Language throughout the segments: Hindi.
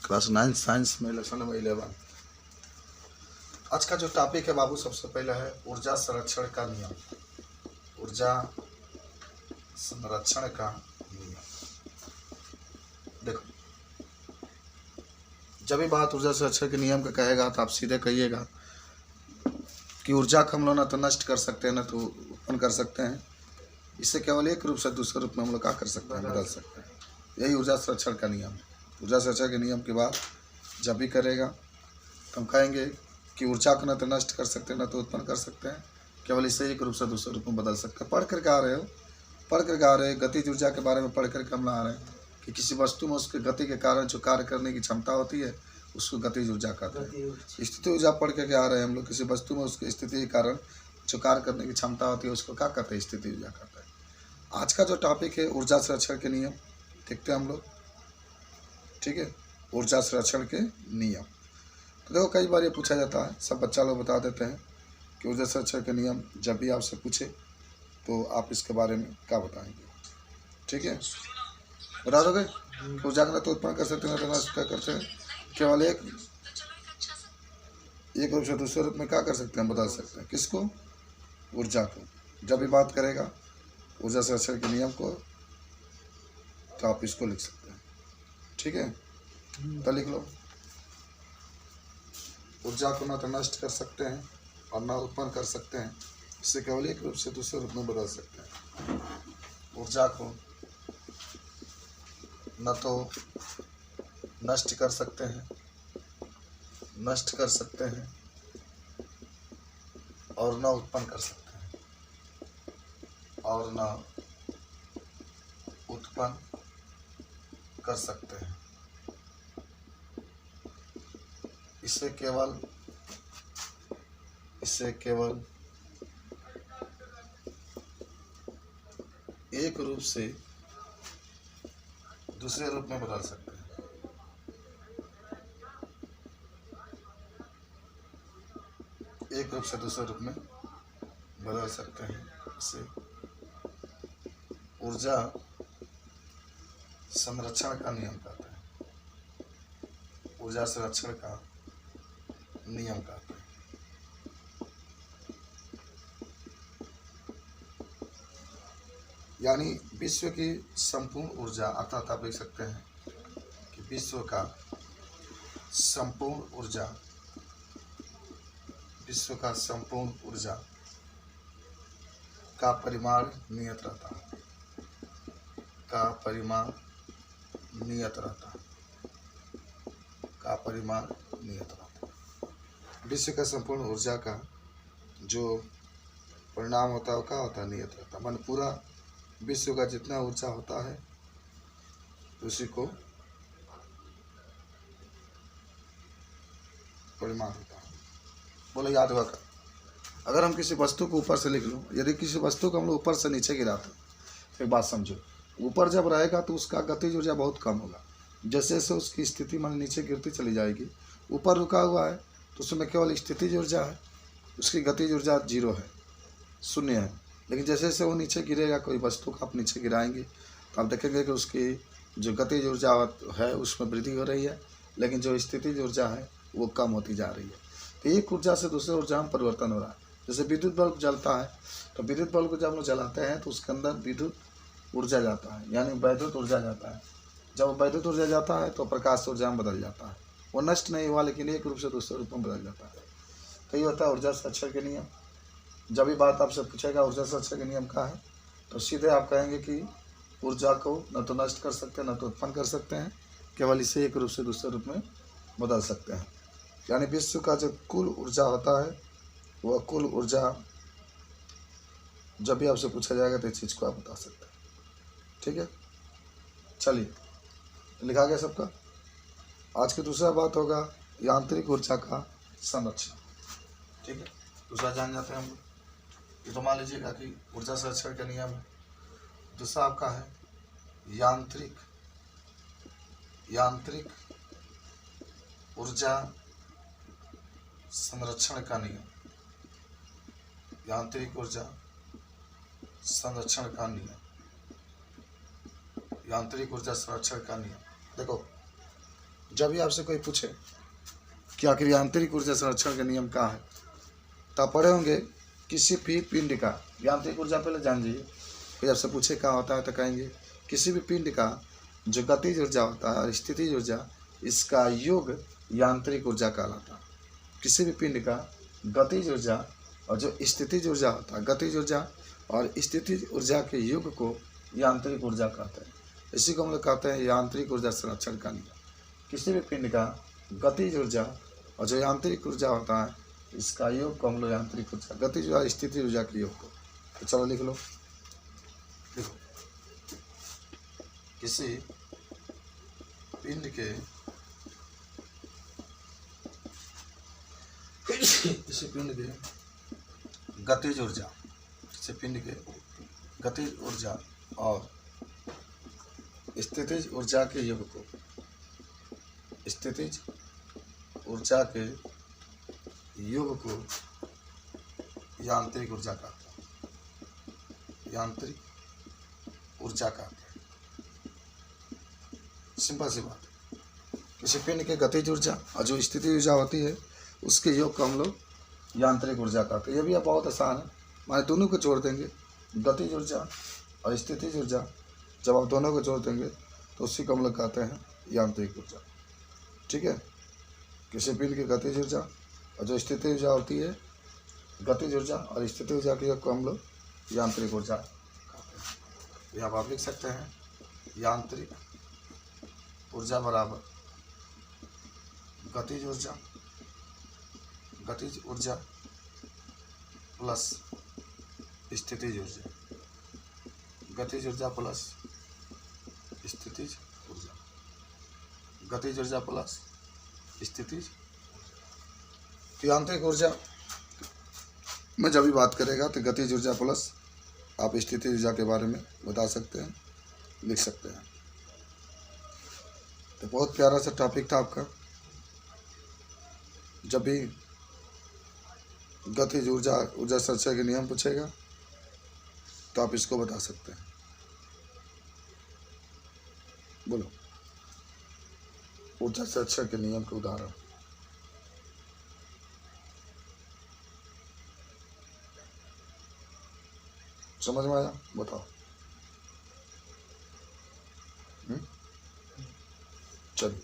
क्लास 9 साइंस में लेसन नंबर 11। आज का जो टॉपिक है बाबू, सबसे पहला है ऊर्जा संरक्षण का नियम। ऊर्जा संरक्षण का नियम। देखो, जब भी बात ऊर्जा संरक्षण के नियम का कहेगा तो आप सीधे कहिएगा कि ऊर्जा को हम लोग ना तो नष्ट कर सकते हैं ना तो उत्पन्न कर सकते हैं। इससे केवल एक रूप से दूसरे रूप में हम लोग क्या कर सकते हैं, बदल सकते हैं। यही ऊर्जा संरक्षण का नियम है। ऊर्जा संरक्षण के नियम की बात जब भी करेगा तो हम कहेंगे कि ऊर्जा को न तो नष्ट कर सकते हैं न तो उत्पन्न कर सकते हैं, केवल इससे एक रूप से दूसरे रूप में बदल सकते हैं। पढ़ करके आ रहे हो, गतिज ऊर्जा के बारे में पढ़ करके हम आ रहे हैं कि किसी वस्तु में उसके गति के कारण जो कार्य करने की क्षमता होती है उसको गतिज ऊर्जा कहते हैं। स्थिति ऊर्जा पढ़ करके आ रहे हैं हम लोग, किसी वस्तु में उसकी स्थिति के कारण जो कार्य करने की क्षमता होती है उसको क्या कहते हैं, स्थिति ऊर्जा कहते हैं। आज का जो टॉपिक है ऊर्जा संरक्षण के नियम, देखते हैं हम लोग। ठीक है, ऊर्जा संरक्षण के नियम। तो देखो, कई बार ये पूछा जाता है, सब बच्चा लोग बता देते हैं कि ऊर्जा संरक्षण के नियम जब भी आपसे पूछे तो आप इसके बारे में क्या बताएंगे। ठीक है, बता दोगे? ऊर्जा को न तो उत्पन्न कर सकते हैं न तो नष्ट कर सकते हैं, केवल एक रूप से दूसरे रूप में क्या कर सकते हैं, बदल सकते हैं। किसको? ऊर्जा को। जब भी बात करेगा ऊर्जा संरक्षण के नियम को तो आप इसको लिख सकते हैं। ठीक है, तो लिख लो, ऊर्जा को न तो नष्ट कर सकते हैं और न उत्पन्न कर सकते हैं, इससे केवल एक रूप से दूसरे रूप में बदल सकते हैं। ऊर्जा को न तो नष्ट कर सकते हैं और न उत्पन्न कर सकते हैं इससे केवल एक रूप से दूसरे रूप में बदल सकते हैं। एक रूप से दूसरे रूप में बदल सकते हैं। इसे ऊर्जा संरक्षण का नियम कहते हैं। ऊर्जा संरक्षण का नियम कहते हैं। यानी विश्व की संपूर्ण ऊर्जा, अर्थात आप देख सकते हैं कि विश्व का संपूर्ण ऊर्जा का परिमाण नियत रहता है। विश्व का संपूर्ण ऊर्जा का जो परिणाम होता है वो क्या होता है, नियत रहता है। मान पूरा विश्व का जितना ऊर्जा होता है उसी को परिमाण होता है। बोलो, याद होगा। अगर हम किसी वस्तु को ऊपर से लिख लो, यदि किसी वस्तु को हम लोग ऊपर से नीचे गिराते हैं, एक बात समझो, ऊपर जब रहेगा तो उसका गतिज ऊर्जा बहुत कम होगा। जैसे जैसे उसकी स्थिति मान नीचे गिरती चली जाएगी, ऊपर रुका हुआ है तो उसमें केवल स्थितिज ऊर्जा है, उसकी गतिज ऊर्जा 0 है, 0 है। लेकिन जैसे जैसे वो नीचे गिरेगा, कोई वस्तु को आप नीचे गिराएंगे तो आप देखेंगे कि उसकी जो गतिज ऊर्जा है उसमें वृद्धि हो रही है, लेकिन जो स्थितिज ऊर्जा है वो कम होती जा रही है। तो एक ऊर्जा से दूसरे ऊर्जा में परिवर्तन हो रहा है। जैसे विद्युत बल्ब जलता है तो विद्युत बल्ब को जब हम लोग जलाते हैं तो उसके अंदर विद्युत ऊर्जा जाता है, यानी वैद्युत ऊर्जा जाता है। जब वैद्युत ऊर्जा जाता है तो प्रकाश ऊर्जा में बदल जाता है। वो नष्ट नहीं हुआ, लेकिन एक रूप से दूसरे रूप में बदल जाता है। तो ये होता है ऊर्जा संरक्षण के नियम। जब भी बात आपसे पूछेगा ऊर्जा संरक्षण के नियम का है तो सीधे आप कहेंगे कि ऊर्जा को न तो नष्ट कर सकते हैं न तो उत्पन्न कर सकते हैं, केवल इसे एक रूप से दूसरे रूप में बदल सकते हैं। यानी विश्व का जो कुल ऊर्जा होता है वह कुल ऊर्जा जब भी आपसे पूछा जाएगा तो इस चीज़ को आप बता सकते हैं। ठीक है, चलिए, लिखा गया सबका। आज की दूसरा बात होगा यांत्रिक ऊर्जा का संरक्षण। ठीक है, दूसरा जान जाते हैं हम लोग। ये तो मान लीजिएगा कि ऊर्जा संरक्षण का नियम है। दूसरा आपका है यांत्रिक ऊर्जा संरक्षण का नियम। यांत्रिक ऊर्जा संरक्षण का नियम। देखो, जब भी आपसे कोई पूछे कि आखिर यांत्रिक ऊर्जा संरक्षण का नियम क्या है, तो आप पढ़े होंगे किसी भी पिंड का यांत्रिक ऊर्जा पहले जान लीजिए। कोई आपसे पूछे क्या होता है तो कहेंगे किसी भी पिंड का जो गतिज ऊर्जा होता है और स्थितिज ऊर्जा, इसका योग यांत्रिक ऊर्जा कहलाता है। किसी भी पिंड का गतिज ऊर्जा और जो स्थितिज ऊर्जा होता है, गतिज ऊर्जा और स्थितिज ऊर्जा के योग को यांत्रिक ऊर्जा कहते हैं। इसी को हम लोग कहते हैं यांत्रिक ऊर्जा संरक्षण का नियम। किसी भी पिंड का गतिज ऊर्जा और जो यांत्रिक ऊर्जा होता है, इसका योग को हम लोग यांत्रिक ऊर्जा, गतिज ऊर्जा स्थितिज ऊर्जा के योग को। तो चलो लिख लो, देखो किसी पिंड के गतिज ऊर्जा, किसी पिंड के गतिज ऊर्जा और स्थितिज ऊर्जा के योग को, स्थितिज ऊर्जा के योग को यांत्रिक ऊर्जा कहते हैं। यांत्रिक ऊर्जा कहते हैं। सिंपल सी बात है। किसी पिंड के गतिज ऊर्जा और जो स्थितिज ऊर्जा होती है, उसके योग को हम लोग यांत्रिक ऊर्जा कहते हैं। ये भी अब बहुत आसान है, माने दोनों को जोड़ देंगे, गतिज ऊर्जा और स्थितिज ऊर्जा, जब आप दोनों को जोड़ देंगे तो उसी को हम लोग कहते हैं यांत्रिक ऊर्जा। ठीक है, किसी पिंड की गतिज ऊर्जा और जो स्थितिज ऊर्जा होती है, गतिज ऊर्जा और स्थितिज ऊर्जा के योग को हम लोग यांत्रिक ऊर्जा कहते हैं। यहाँ आप लिख सकते हैं यांत्रिक ऊर्जा बराबर गतिज ऊर्जा, गतिज ऊर्जा प्लस स्थितिज ऊर्जा, गतिज ऊर्जा प्लस स्थितिज ऊर्जा, गतिज ऊर्जा प्लस स्थितिज। तो यांत्रिक ऊर्जा में जब भी बात करेगा तो गतिज ऊर्जा प्लस आप स्थितिज ऊर्जा के बारे में बता सकते हैं, लिख सकते हैं। तो बहुत प्यारा सा टॉपिक था आपका। जब भी गतिज ऊर्जा संरक्षण के नियम पूछेगा तो आप इसको बता सकते हैं। बोलो, ऊर्जा संरक्षण के नियम के उदाहरण। समझ में आया? बताओ। चलिए,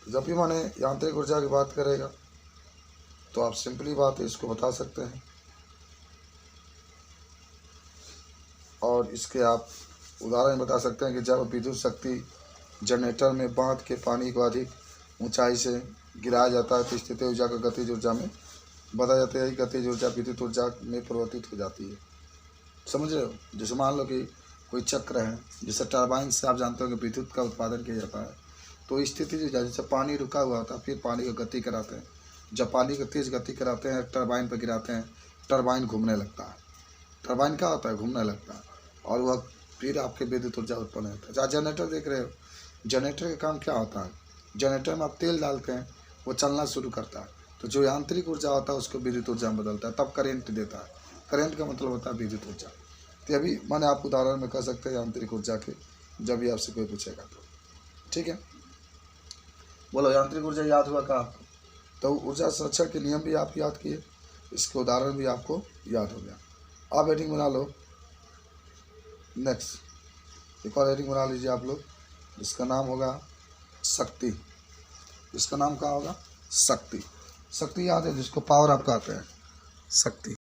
जब भी माने यांत्रिक ऊर्जा की बात करेगा तो आप सिंपली बात है इसको बता सकते हैं, और इसके आप उदाहरण बता सकते हैं कि जब विद्युत शक्ति जनरेटर में बांध के पानी को अधिक ऊंचाई से गिराया जाता है तो स्थितिज ऊर्जा को गतिज ऊर्जा में बदल जाती है। गतिज ऊर्जा विद्युत ऊर्जा में परिवर्तित हो जाती है। समझ रहे हो? जैसे मान लो कि कोई चक्र है, जैसे टरबाइन से आप जानते हो कि विद्युत का उत्पादन किया जाता है, तो स्थितिज ऊर्जा, जैसे पानी रुका हुआ होता है, फिर पानी को गति कराते हैं। जब पानी को तेज गति कराते हैं, टरबाइन पर गिराते हैं, टरबाइन घूमने लगता है। टरबाइन क्या होता है? घूमने लगता है, और वह फिर आपके विद्युत ऊर्जा उत्पन्न होता है। जहाँ जनरेटर देख रहे हो, जनरेटर का काम क्या होता है? जनरेटर में आप तेल डालते हैं, वो चलना शुरू करता है, तो जो यांत्रिक ऊर्जा होता है उसको विद्युत ऊर्जा में बदलता है, तब करंट देता है। करंट का मतलब होता है विद्युत ऊर्जा। तो अभी मैंने आप उदाहरण में कह सकते हैं यांत्रिक ऊर्जा के, जब भी आपसे कोई पूछेगा तो। ठीक है, बोलो यांत्रिक ऊर्जा याद हुआ का आपको? तो ऊर्जा संरक्षण के नियम भी आप याद किए, इसके उदाहरण भी आपको याद हो गया। आप हेडिंग बना लो। नेक्स्ट एक और हेडिंग बना लीजिए आप लोग, जिसका नाम होगा शक्ति। इसका नाम क्या होगा? शक्ति। शक्ति याद है जिसको पावर आप कहते हैं, शक्ति।